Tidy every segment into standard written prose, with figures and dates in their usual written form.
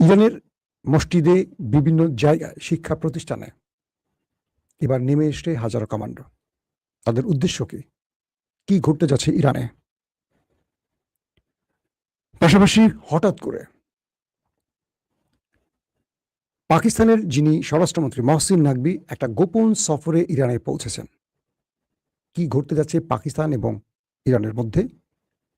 ইরানের মসজিদে বিভিন্ন জায়গায় শিক্ষা প্রতিষ্ঠানে এবার নেমে এসছে হাজারো কমান্ডো। তাদের উদ্দেশ্য কি ঘটতে যাচ্ছে ইরানে? পাশাপাশি হঠাৎ করে পাকিস্তানের যিনি স্বরাষ্ট্রমন্ত্রী মহসিন নাকভি একটা গোপন সফরে ইরানে পৌঁছেছেন। কি ঘটতে যাচ্ছে পাকিস্তান এবং ইরানের মধ্যে?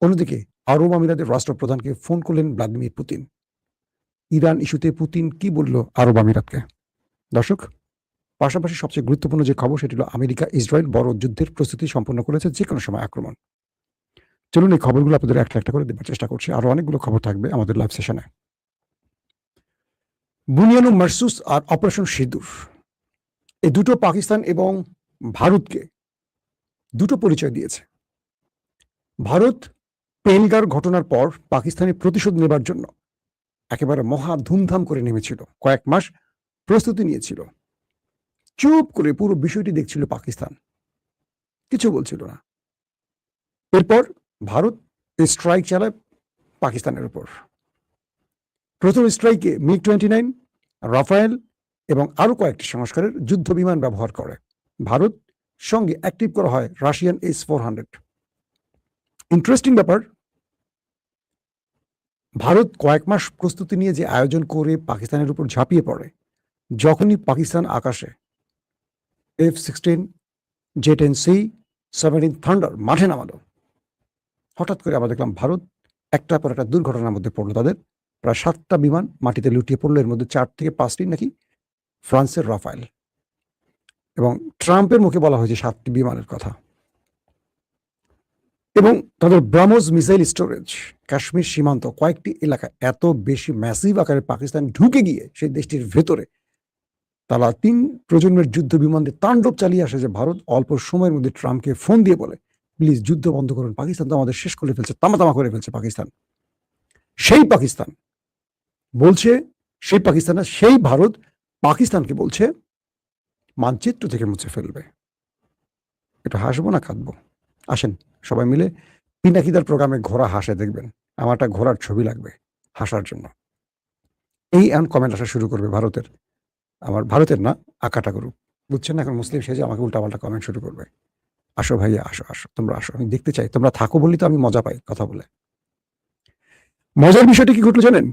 অন্যদিকে আরব আমিরাতের রাষ্ট্রপ্রধানকে ফোন করলেন ভ্লাদিমির পুতিন। ইরান ইস্যুতে পুতিন কি বলল আরব আমিরাতকে? দর্শক, পাশাপাশি সবচেয়ে গুরুত্বপূর্ণ যে খবর সেটি হলো আমেরিকা ইসরায়েল বড় যুদ্ধের প্রস্তুতি সম্পন্ন করেছে, যে কোনো সময় আক্রমণ। চলুন এই খবরগুলো আপনাদের একটা একটা করে দেবার চেষ্টা করছি। আরো অনেকগুলো খবর থাকবে আমাদের লাইভ সেশনে। বুনিয়ানুল মারসুস আর অপারেশন সিঁদুর, এই দুটো পাকিস্তান এবং ভারতকে দুটো পরিচয় দিয়েছে। ভারত পেহেলগাঁর ঘটনার পর পাকিস্তানের প্রতিশোধ নেবার জন্য একেবারে মহা ধুমধাম করে নেমেছিল, কয়েক মাস প্রস্তুতি নিয়েছিল। চুপ করে পুরো বিষয়টি দেখছিল পাকিস্তান, কিছু বলছিল না। এরপর ভারত স্ট্রাইক চালায় পাকিস্তানের উপর। প্রথম স্ট্রাইকে মিগ-29, রাফায়েল এবং আরো কয়েকটি সংস্কারের যুদ্ধ বিমান ব্যবহার করে ভারত। সঙ্গে অ্যাক্টিভ করা হয় রাশিয়ান S-400। ইন্টারেস্টিং ব্যাপার, ভারত কয়েক মাস প্রস্তুতি নিয়ে যে আয়োজন করে পাকিস্তানের উপর ঝাঁপিয়ে পড়ে, যখনই পাকিস্তান আকাশে F-16, J-10C, সাবমেরিন থান্ডার মাঠে নামালো, হঠাৎ করে আবার দেখলাম ভারত একটার পর একটা দুর্ঘটনার মধ্যে পড়লো। তাদের প্রায় 7টা বিমান মাটিতে লুটিয়ে পড়লো, এর মধ্যে 4 থেকে 5টি নাকি ফ্রান্সের রাফায়েল, এবং ট্রাম্পের মুখে বলা হয়েছে 7টি বিমানের কথা। এবং তাদের ব্রাহ্মোস মিসাইল স্টোরেজ কাশ্মীর সীমান্ত কয়েকটি এলাকা এত বেশি ম্যাসিভ আকারে পাকিস্তান ঢুকে গিয়ে সেই দেশটির ভেতরে তারা 3 প্রজন্মের যুদ্ধ বিমান দিয়ে তাণ্ডব চালিয়ে আসে যে ভারত অল্প সময়ের মধ্যে ট্রাম্পকে ফোন দিয়ে বলে, প্লিজ যুদ্ধ বন্ধ করুন, পাকিস্তান তো আমাদের শেষ করে ফেলছে, তামা করে ফেলছে পাকিস্তান। সেই পাকিস্তান বলছে, সেই ভারত পাকিস্তানকে বলছে মানচিত্র থেকে মুছে ফেলবে। এটা হাসবো না কাঁদবো? আসেন সবাই মিলে পিনাকিদার প্রোগ্রামে ঘোড়া হাসে দেখবেন। আমার একটা ঘোড়ার ছবি লাগবে হাসার জন্য। এই এমন কমেন্ট আসা শুরু করবে ভারতের, আমার ভারতের না, আকাটা গ্রুপ, বুঝছেন না? এখন মুসলিম সেজে আমাকে উল্টাপাল্টা কমেন্ট শুরু করবে। আসো ভাইয়া, আসো আসো, তোমরা আসো, আমি দেখতে চাই, তোমরা থাকো বলেই তো আমি মজা পাই কথা বলে। মজার বিষয়টা কি ঘটলো জানেন?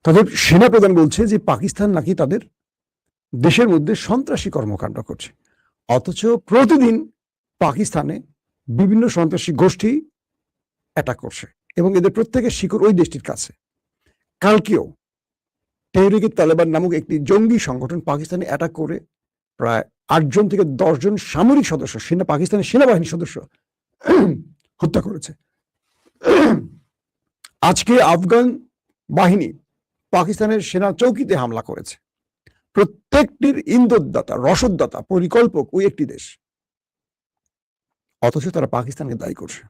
তাদের সেনাপ্রধান বলছে যে পাকিস্তান নাকি তাদের দেশের মধ্যে সন্ত্রাসী কর্মকাণ্ড করছে, অথচ প্রতিদিন পাকিস্তানে বিভিন্ন সন্ত্রাসী গোষ্ঠী অ্যাটাক করছে এবং এদের প্রত্যেকের শিকড় ওই দেশটির কাছে। কালকেও তেহরিকে তালেবান নামক একটি জঙ্গি সংগঠন পাকিস্তানে অ্যাটাক করে প্রায় 8 জন থেকে 10 জন সামরিক সদস্য, পাকিস্তানের সেনাবাহিনীর সদস্য হত্যা করেছে। আজকে আফগান বাহিনী পাকিস্তানের সেনা চৌকিতে হামলা করেছে। প্রত্যেকটির ইন্ধনদাতা, রসদদাতা, পরিকল্পক ওই একটি দেশ, অথচ তারা পাকিস্তানকে দায়ী করছে।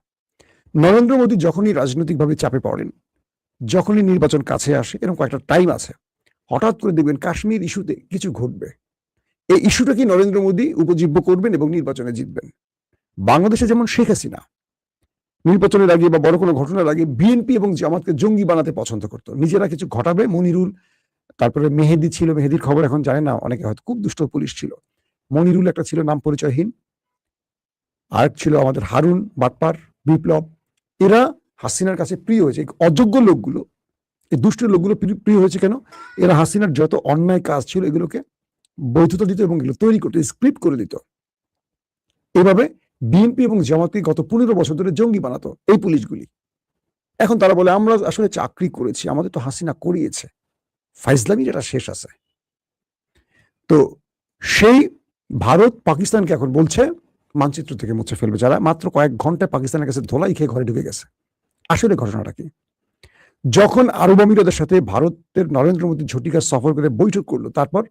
নরেন্দ্র মোদী যখনই রাজনৈতিকভাবে চাপে পড়েন, যখনই নির্বাচন কাছে আসে, এরকম কয়েকটা টাইম আছে, হঠাৎ করে দেখবেন কাশ্মীর ইস্যুতে কিছু ঘটবে। এই ইস্যুটা কি নরেন্দ্র মোদী উপজীব্য করবেন এবং নির্বাচনে জিতবেন। বাংলাদেশে যেমন শেখ হাসিনা নির্বাচনের আগে বা বড় কোনো ঘটনার আগে বিএনপি এবং জামাতকে জঙ্গি বানাতে পছন্দ করতো, নিজেরা কিছু ঘটাবে। মনিরুল, তারপরে মেহেদি ছিল, মেহেদির খবর এখন জানে না অনেকে, হয়তো খুব দুষ্ট পুলিশ ছিল। মনিরুল একটা ছিল নাম পরিচয়হীন, আর ছিল আমাদের হারুন বাটপার, বিপ্লব। এরা হাসিনার কাছে প্রিয় হয়েছে। অযোগ্য লোকগুলো, এই দুষ্ট লোকগুলো প্রিয় হয়েছে কেন? এরা হাসিনার যত অন্যায় কাজ ছিল এগুলোকে বৈধতা দিত এবং এগুলো তৈরি করতো, স্ক্রিপ্ট করে দিত। এভাবে বিএনপি এবং জামাতকে গত 15 বছর ধরে জঙ্গি বানাতো এই পুলিশগুলি। এখন তারা বলে আমরা আসলে চাকরি করেছি, আমাদের তো হাসিনা করিয়েছে। ফাইজলামি যেটা শেষ আছে। তো সেই ভারত পাকিস্তানকে এখন বলছে মানচিত্র থেকে মুছে ফেলবে, যারা মাত্র কয়েক ঘন্টায় পাকিস্তানের কাছে ধোলাই খেয়ে ঘরে ঢুকে গেছে। আসলে ঘটনাটা কি? যখন আরব আমিরাতের সাথে ভারতের নরেন্দ্র মোদী ঝটিকা সফর করে বৈঠক করলো, তারপর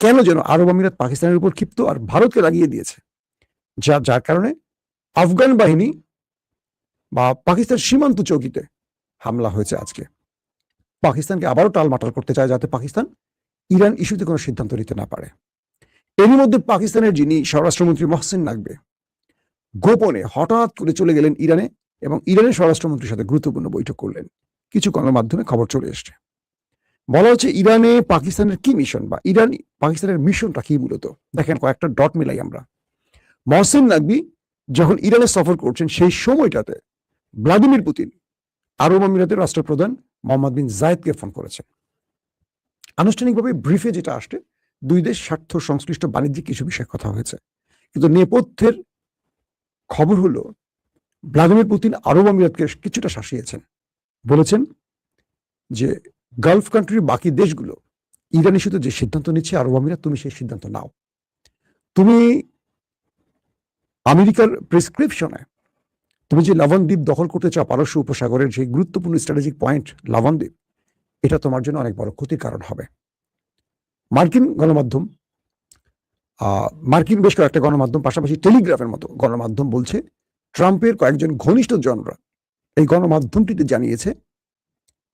কেন যেন আরব আমিরাত পাকিস্তানের উপর ক্ষিপ্ত আর ভারতকে লাগিয়ে দিয়েছে, যার কারণে আফগান বাহিনী বা পাকিস্তান সীমান্ত চৌকিতে হামলা হয়েছে। আজকে পাকিস্তানকে আবারও টালমাটাল করতে চায় যাতে পাকিস্তান ইরান ইস্যুতে কোনো সিদ্ধান্ত নিতে না পারে। এরই মধ্যে পাকিস্তানের যিনি স্বরাষ্ট্রমন্ত্রী মহসিন নাকভি গোপনে হঠাৎ করে চলে গেলেন ইরানে এবং ইরানের স্বরাষ্ট্রমন্ত্রীর সাথে গুরুত্বপূর্ণ বৈঠক করলেন। কিছু গণমাধ্যমে খবর চলে এসছে। বলা হচ্ছে ইরানে পাকিস্তানের কি মিশন, বা ইরান পাকিস্তানের মিশনটা কি মূলত। দেখেন কয়েকটা ডট মিলাই আমরা। মহসিন নাকভি যখন ইরানে সফর করছেন সেই সময়টাতে ভ্লাদিমির পুতিন আরব আমিরাতের রাষ্ট্রপ্রধান মোহাম্মদ বিন জায়েদকে ফোন করেছেন। আনুষ্ঠানিকভাবে ব্রিফে যেটা আসছে, দুই দেশ স্বার্থ সংশ্লিষ্ট বাণিজ্যিক কিছু বিষয়ে কথা হয়েছে, কিন্তু নেপথ্যের খবর হলো ভ্লাদিমির পুতিন আরব আমিরাতকে কিছুটা শাসিয়েছেন। বলেছেন যে গালফ কান্ট্রির বাকি দেশগুলো ইরান ইস্যুতে যে সিদ্ধান্ত নিচ্ছে আরব আমিরাত, তুমি সেই সিদ্ধান্ত নাও। তুমি আমেরিকার প্রেসক্রিপশনে তুমি যে লাভান দ্বীপ দখল করতে চাও, পারস্য উপসাগরের যে গুরুত্বপূর্ণ স্ট্র্যাটেজিক পয়েন্ট লাভান দ্বীপ, এটা তোমার জন্য অনেক বড় ক্ষতির কারণ হবে। মার্কিন গণমাধ্যম, মার্কিন বেশ কয়েকটা গণমাধ্যম, পাশাপাশি টেলিগ্রাফের মতো গণমাধ্যম বলছে, ট্রাম্পের কয়েকজন ঘনিষ্ঠ জনরা এই গণমাধ্যমটিতে জানিয়েছে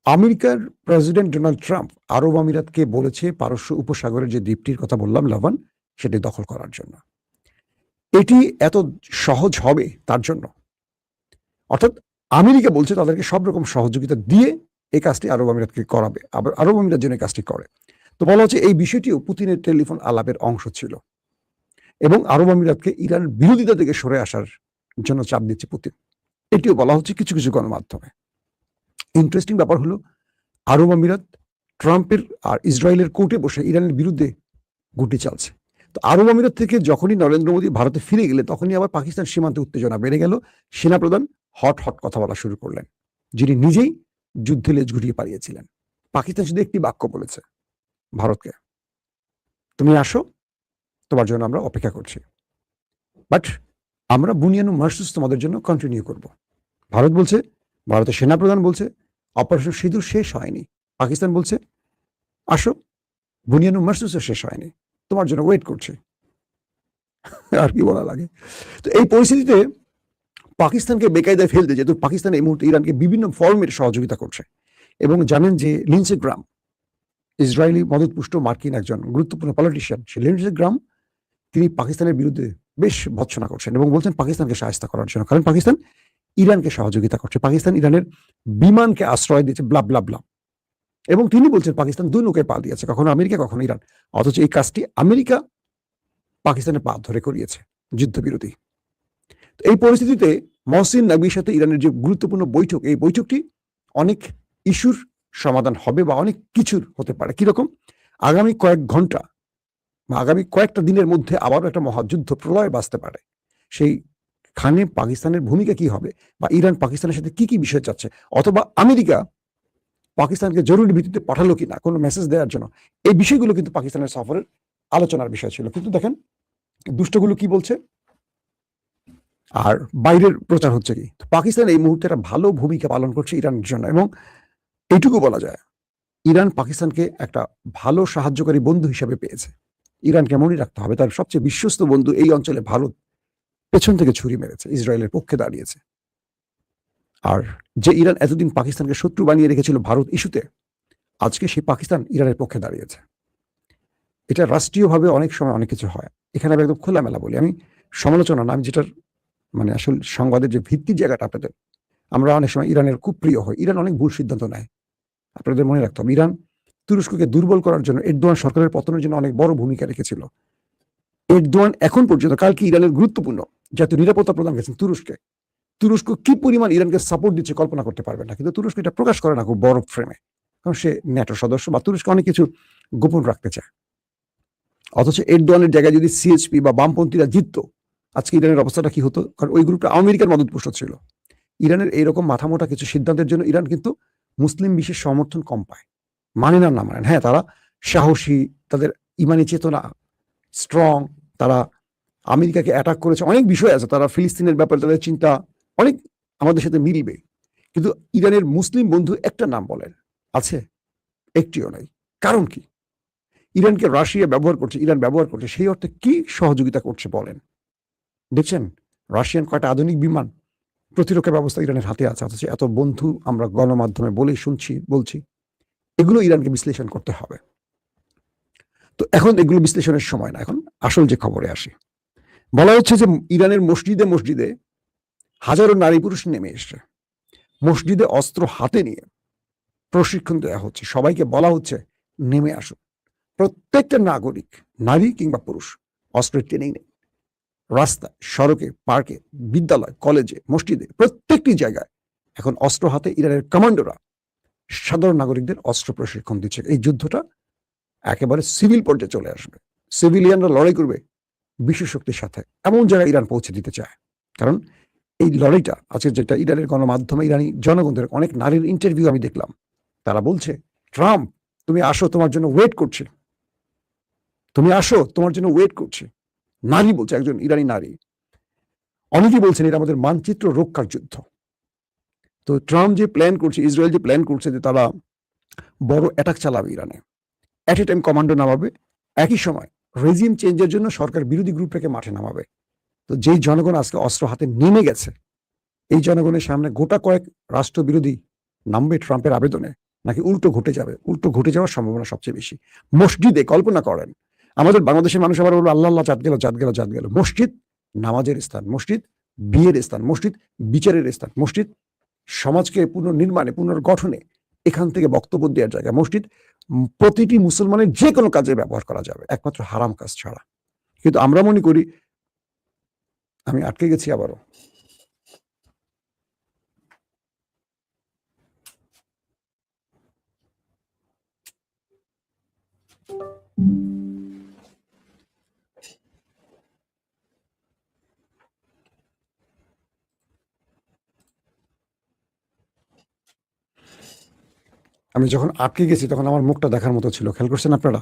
আমেরিকার প্রেসিডেন্ট ডোনাল্ড ট্রাম্প আরব আমিরাতকে বলেছে পারস্য উপসাগরের যে দ্বীপটির কথা বললাম লাভান, সেটি দখল করার জন্য। এটি এত সহজ হবে তার জন্য, অর্থাৎ আমেরিকা বলছে তাদেরকে সব রকম সহযোগিতা দিয়ে এই কাজটি আরব আমিরাতকে করাবে, আবার আরব আমিরাত যেন এই কাজটি করে। তো বলা হচ্ছে এই বিষয়টিও পুতিনের টেলিফোন আলাপের অংশ ছিল এবং আরব আমিরাতকে ইরান বিরোধিতা থেকে সরে আসার জন্য চাপ দিচ্ছে পুতিন, এটিও বলা হচ্ছে কিছু কিছু গণমাধ্যমে। ইন্টারেস্টিং ব্যাপার হলো আরব আমিরাত ট্রাম্পের আর ইসরায়েলের কোর্টে বসে ইরানের বিরুদ্ধে গুটি চালছে। তো আরব আমিরাত থেকে যখনই নরেন্দ্র মোদী ভারতে ফিরে গেলে তখনই আবার পাকিস্তান সীমান্তে উত্তেজনা বেড়ে গেল। সেনাপ্রধান হট হট কথা বলা শুরু করলেন, যিনি নিজেই যুদ্ধে লেজ গুটিয়ে পালিয়েছিলেন। পাকিস্তান শুধু একটি বাক্য বলেছে ভারতকে, তুমি আসো, তোমার জন্য আমরা অপেক্ষা করছি, বাট আমরা বুনিয়ানু মার্সুস তোমাদের জন্য কন্টিনিউ করব। ভারত বলছে, ভারতের সেনাপ্রধান বলছে অপারেশন সিঁদুর শেষ হয়নি। পাকিস্তান বলছে আসো, বুনিয়ানু মার্সুসও শেষ হয়নি, তোমার জন্য ওয়েট করছে। আর কি বলা লাগে। তো এই পরিস্থিতিতে পাকিস্তানকে বেকায়দায় ফেলতে, যেহেতু পাকিস্তান এই মুহূর্তে ইরানকে বিভিন্ন ফর্মের সহযোগিতা করছে, এবং জানেন যে লিন্ডসে গ্রাহাম ইসরায়েলি মদতপুষ্ট মার্কিন একজন গুরুত্বপূর্ণ পলিটিশিয়ান, সে লিন্ডসে গ্রাহাম তিনি পাকিস্তানের বিরুদ্ধে বেশ ভৎসনা করছেন এবং বলছেন পাকিস্তানকে সাহায্য করার জন্য, কারণ পাকিস্তান ইরানকে সহযোগিতা করছে, পাকিস্তান ইরানের বিমানকে আশ্রয় দিচ্ছে, ব্লা ব্লা ব্লা। এবং তিনি বলছেন পাকিস্তান দুই নৌকায় পা দিয়েছে, কখনো আমেরিকা কখনো ইরান, অথচ এই কাজটি আমেরিকা পাকিস্তানের পা ধরে করিয়েছে যুদ্ধবিরতি। এই পরিস্থিতিতে মহসিন নাকভির সাথে ইরানের যে গুরুত্বপূর্ণ বৈঠক, এই বৈঠকটি অনেক ইস্যুর সমাধান হবে বা অনেক কিছুর হতে পারে। কিরকম? আগামী কয়েক ঘন্টা বা আগামী কয়েকটা দিনের মধ্যে আবারও একটা মহাযুদ্ধ প্রলয় বাঁচতে পারে। সেইখানে পাকিস্তানের ভূমিকা কি হবে, বা ইরান পাকিস্তানের সাথে কি কি বিষয় চাচ্ছে, অথবা আমেরিকা পাকিস্তানকে জরুরি ভিত্তিতে পাঠালো কিনা কোনো মেসেজ দেওয়ার জন্য, এই বিষয়গুলো কিন্তু পাকিস্তানের সফরের আলোচনার বিষয় ছিল। কিন্তু দেখেন দুষ্টগুলো কি বলছে আর বাইরের প্রচার হচ্ছে কি। পাকিস্তান এই মুহূর্তে একটা ভালো ভূমিকা পালন করছে ইরানের জন্য, এবং এইটুকু বলা যায় ইরান পাকিস্তানকে একটা ভালো সাহায্যকারী বন্ধু হিসেবে পেয়েছে। ইরান কেমনই রাখতে হবে, তার সবচেয়ে বিশ্বস্ত বন্ধু এই অঞ্চলে ভারত পেছন থেকে ছুরি মেরেছে, ইসরায়েলের পক্ষে দাঁড়িয়েছে। আর যে ইরান এতদিন পাকিস্তানকে শত্রু বানিয়ে রেখেছিল ভারত ইস্যুতে, আজকে সেই পাকিস্তান ইরানের পক্ষে দাঁড়িয়েছে। এটা রাষ্ট্রীয়ভাবে অনেক সময় অনেক কিছু হয়, এখানে আমি একদম খোলামেলা বলি, আমি সমালোচনা না, আমি যেটার মানে আসল সংবাদের যে ভিত্তির জায়গাটা আপনাদের, আমরা অনেক সময় ইরানের খুব প্রিয় হয়, ইরান অনেক ভুল সিদ্ধান্ত নেয়। আপনাদের মনে রাখতে হবে ইরান তুরস্ককে দুর্বল করার জন্য, এরদোয়ান সরকারের পতনের জন্য অনেক বড় ভূমিকা রেখেছিল। এরদোয়ান এখন পর্যন্ত, কালকে ইরানের গুরুত্বপূর্ণ জাতীয় নিরাপত্তা প্রদান করেছেন তুরস্কে। তুরস্ক কি পরিমাণ ইরানকে সাপোর্ট দিচ্ছে কল্পনা করতে পারবে না, কিন্তু তুরস্ক এটা প্রকাশ করে না খুব বড় ফ্রেমে, কারণ সে ন্যাটো সদস্য বা তুরস্ক অনেক কিছু গোপন রাখতে চায়। অথচ এরদোয়ানের জায়গায় যদি সিএচপি বা বামপন্থীরা জিততো, আজকে ইরানের অবস্থাটা কি হতো? কারণ ওই গ্রুপটা আমেরিকার মদতপুষ্ট ছিল। ইরানের এইরকম মাথামোটা কিছু সিদ্ধান্তের জন্য ইরান কিন্তু মুসলিম বিশ্বের সমর্থন কম পায়, মানে না মানেন। হ্যাঁ, তারা সাহসী, তাদের ইমানি চেতনা স্ট্রং, তারা আমেরিকাকে অ্যাটাক করেছে, অনেক বিষয় আছে, তারা ফিলিস্তিনের ব্যাপারে তাদের চিন্তা অনেক আমাদের সাথে মিলবে। কিন্তু ইরানের মুসলিম বন্ধু একটা নাম বলেন আছে? একটিও নাই। কারণ কি? ইরানকে রাশিয়া ব্যবহার করছে, ইরান ব্যবহার করছে, সেই অর্থে কি সহযোগিতা করছে বলেন? দেখছেন রাশিয়ান কয়টা আধুনিক বিমান, প্রতিরক্ষা ব্যবস্থা ইরানের হাতে আছে, অথচ এত বন্ধু আমরা গণমাধ্যমে বলেই বলছি। এগুলো ইরানকে বিশ্লেষণ করতে হবে। তো এখন এগুলো বিশ্লেষণের সময় না, এখন আসল যে খবরে আসি। বলা হচ্ছে যে ইরানের মসজিদে মসজিদে হাজারো নারী পুরুষ নেমে এসছে, মসজিদে অস্ত্র হাতে নিয়ে প্রশিক্ষণ দেওয়া হচ্ছে, সবাইকে বলা হচ্ছে নেমে আসুন। প্রত্যেকটা নাগরিক, নারী কিংবা পুরুষ, অস্ত্রের ট্রেনিং নেই। রাস্তায়, সড়কে, পার্কে, বিদ্যালয়, কলেজে, মসজিদে, প্রত্যেকটি জায়গায় এখন অস্ত্র হাতে ইরানের কমান্ডোরা সাধারণ নাগরিকদের অস্ত্র প্রশিক্ষণ দিচ্ছে। এই যুদ্ধটা একেবারে সিভিল পর্যায়ে চলে আসবে। সিভিলিয়ানরা লড়াই করবে বিশ্ব শক্তির সাথে, এমন জায়গায় ইরান পৌঁছে দিতে চায়। কারণ এই লড়াইটা আজকে যেটা ইরানের গণমাধ্যমে ইরানি জনগণদের অনেক নারীর ইন্টারভিউ আমি দেখলাম, তারা বলছে ট্রাম্প তুমি আসো, তোমার জন্য ওয়েট করছে, তুমি আসো, তোমার জন্য ওয়েট করছে। নারী বলছে, একজন ইরানি নারী। অনেকেই বলছেন এটা আমাদের মানচিত্র রক্ষার যুদ্ধ। তো ট্রাম্প যে প্ল্যান করছে, ইসরায়েল যে প্ল্যান করছে যে তারা বড় অ্যাটাক চালাবে ইরানে, অ্যাট এ টাইম কমান্ডো নামাবে, একই সময় রেজিম চেঞ্জের জন্য সরকার বিরোধী গ্রুপটাকে মাঠে নামাবে। তো যেই জনগণ আজকে অস্ত্র হাতে নেমে গেছে, এই জনগণের সামনে গোটা কয়েক রাষ্ট্রবিরোধী নামবে ট্রাম্পের আবেদনে, নাকি উল্টো ঘটে যাবে? উল্টো ঘটে যাওয়ার সম্ভাবনা সবচেয়ে বেশি। মসজিদে কল্পনা করেন, আমাদের বাংলাদেশের মানুষ আবার বলবে আল্লাহ আল্লাহ, চাঁদ গেল চাঁদ গেল চাঁদ গেল। মসজিদ নামাজের স্থান, মসজিদ বিয়ের স্থান, মসজিদ বিচারের স্থান, মসজিদ সমাজকে পুনর্নির্মাণে, পুনর্গঠনে, এখান থেকে বক্তব্য দেওয়ার জায়গা। মসজিদ প্রতিটি মুসলমানের যে কোনো কাজে ব্যবহার করা যাবে, একমাত্র হারাম কাজ ছাড়া। কিন্তু আমরা মনে করি, আমি আটকে গেছি আবারও। আমি যখন আটকে গেছি তখন আমার মুখটা দেখার মতো ছিল, খেয়াল করছেন আপনারা?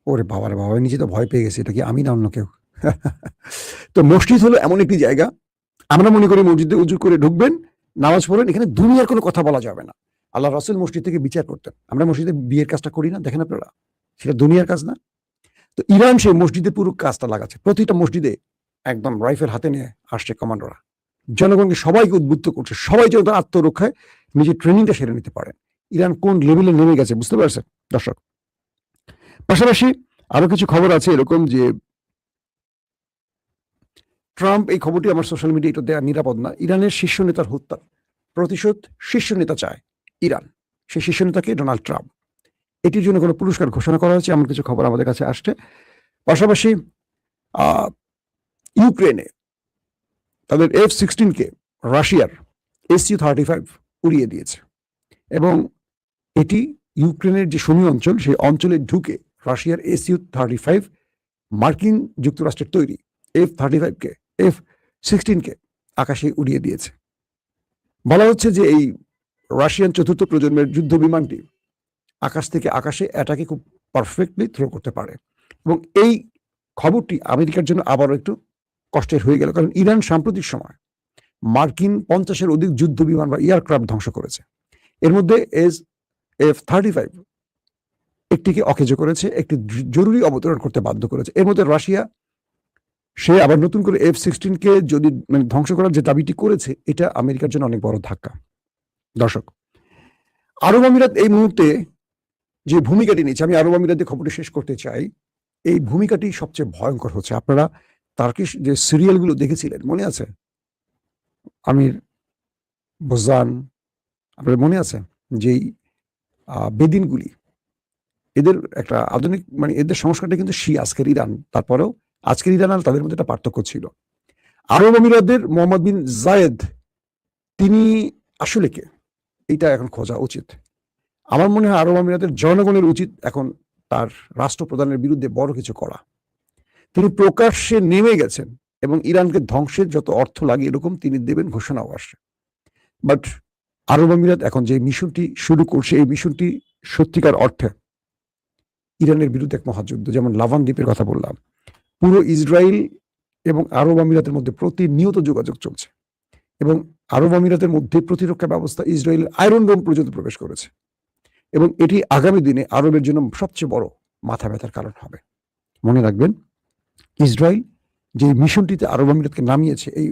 ওরে বাবারে বাবা, নিজে তো ভয় পেয়ে গেছি, এটা কি আমি না অন্য কেউ? তো মসজিদ হলো এমন একটি জায়গা, আমরা মনে করি মসজিদে উজু করে ঢুকবেন, নামাজ পড়বেন, এখানে দুনিয়ার কোনো কথা বলা যাবে না। আল্লাহ রাসূল মসজিদ থেকে বিচার করতেন। আমরা মসজিদে বিয়ের কাজটা করি না, দেখেন আপনারা? সেটা দুনিয়ার কাজ না? তো ইরান সেই মসজিদে পুরো কাজটা লাগাচ্ছে। প্রতিটা মসজিদে একদম রাইফেল হাতে নিয়ে আসছে কমান্ডোরা, জনগণকে সবাইকে উদ্বুদ্ধ করছে, সবাই যেন তার আত্মরক্ষায় নিজের ট্রেনিংটা সেরে নিতে পারে। ইরান কোন লেভেলে নেমে গেছে বুঝতে পারছেন দর্শক? পাশাপাশি আরো কিছু খবর আছে এরকম যে ট্রাম্প, এই খবরটি আমার সোশ্যাল মিডিয়া এটা দেওয়া নিরাপদ না, ইরানের শীর্ষ নেতার হত্যা প্রতিশোধ শীর্ষ নেতা চায় ইরান, সেই শীর্ষ নেতাকে ডোনাল্ড ট্রাম্প। এটির জন্য কোনো পুরস্কার ঘোষণা করা হয়েছে এমন কিছু খবর আমাদের কাছে আসছে। পাশাপাশি ইউক্রেনে তাদের F-16 কে রাশিয়ার Su-35 উড়িয়ে দিয়েছে, এবং এটি ইউক্রেনের যে শনি অঞ্চল, সেই অঞ্চলে ঢুকে রাশিয়ার Su-35 মার্কিন যুক্তরাষ্ট্রের তৈরি F-35 কে, F-16 কে আকাশে উড়িয়ে দিয়েছে। বলা হচ্ছে যে এই রাশিয়ান চতুর্থ প্রজন্মের যুদ্ধ বিমানটি আকাশ থেকে আকাশে এটাকে খুব পারফেক্টলি থ্রো করতে পারে, এবং এই খবরটি আমেরিকার জন্য আবারও একটু কষ্টের হয়ে গেল, কারণ ইরান সাম্প্রতিক সময় মার্কিন 50-এর অধিক যুদ্ধ বিমান বা এয়ারক্রাফট ধ্বংস করেছে। এর মধ্যে F-35 একটিকে অকেজো করেছে, একটি জরুরি অবতরণ করতে বাধ্য করেছে। এর মধ্যে রাশিয়া সে আবার নতুন করে F-16 কে যদি ধ্বংস করার যে দাবিটি করেছে, এটা আমেরিকার জন্য অনেক বড় ধাক্কা। দর্শক, আরব আমিরাত এই মুহূর্তে যে ভূমিকাটি নিচ্ছে, আমি আরব আমিরাতের খবরটি শেষ করতে চাই। এই ভূমিকাটি সবচেয়ে ভয়ঙ্কর হচ্ছে। আপনারা তার্কিশ যে সিরিয়ালগুলো দেখেছিলেন মনে আছে, আমির বোজান, আপনাদের মনে আছে? যেই বেদিনগুলি, এদের একটা আধুনিক এদের সংস্কারটা কিন্তু আজকের ইরান, তারপরেও আজকের ইরান আর তাদের মধ্যে একটা পার্থক্য ছিল। আরব আমিরাতের মোহাম্মদ বিন জায়েদ, তিনি আসলে কে, এটা এখন খোঁজা উচিত। আমার মনে হয় আরব আমিরাতের জনগণের উচিত এখন তার রাষ্ট্রপ্রধানের বিরুদ্ধে বড় কিছু করা। তিনি প্রকাশ্যে নেমে গেছেন এবং ইরানকে ধ্বংসের যত অর্থ লাগে এরকম তিনি দেবেন ঘোষণাও আসছে। বাট আরব আমিরাত এখন যে মিশনটি শুরু করছে, এই মিশনটি সত্যিকার অর্থে ইরানের বিরুদ্ধে এক মহাযুদ্ধ। যেমন লাভান দ্বীপের কথা বললাম, পুরো ইসরায়েল এবং আরব আমিরাতের মধ্যে প্রতিনিয়ত যোগাযোগ চলছে, এবং আরব আমিরাতের মধ্যে প্রতিরক্ষা ব্যবস্থা ইসরায়েলের আয়রন ডোম পর্যন্ত প্রবেশ করেছে, এবং এটি আগামী দিনে আরবের জন্য সবচেয়ে বড় মাথা ব্যথার কারণ হবে। মনে রাখবেন, ইসরায়েল যে মিশনটিতে আরব আমিরাতকে নামিয়েছে, এই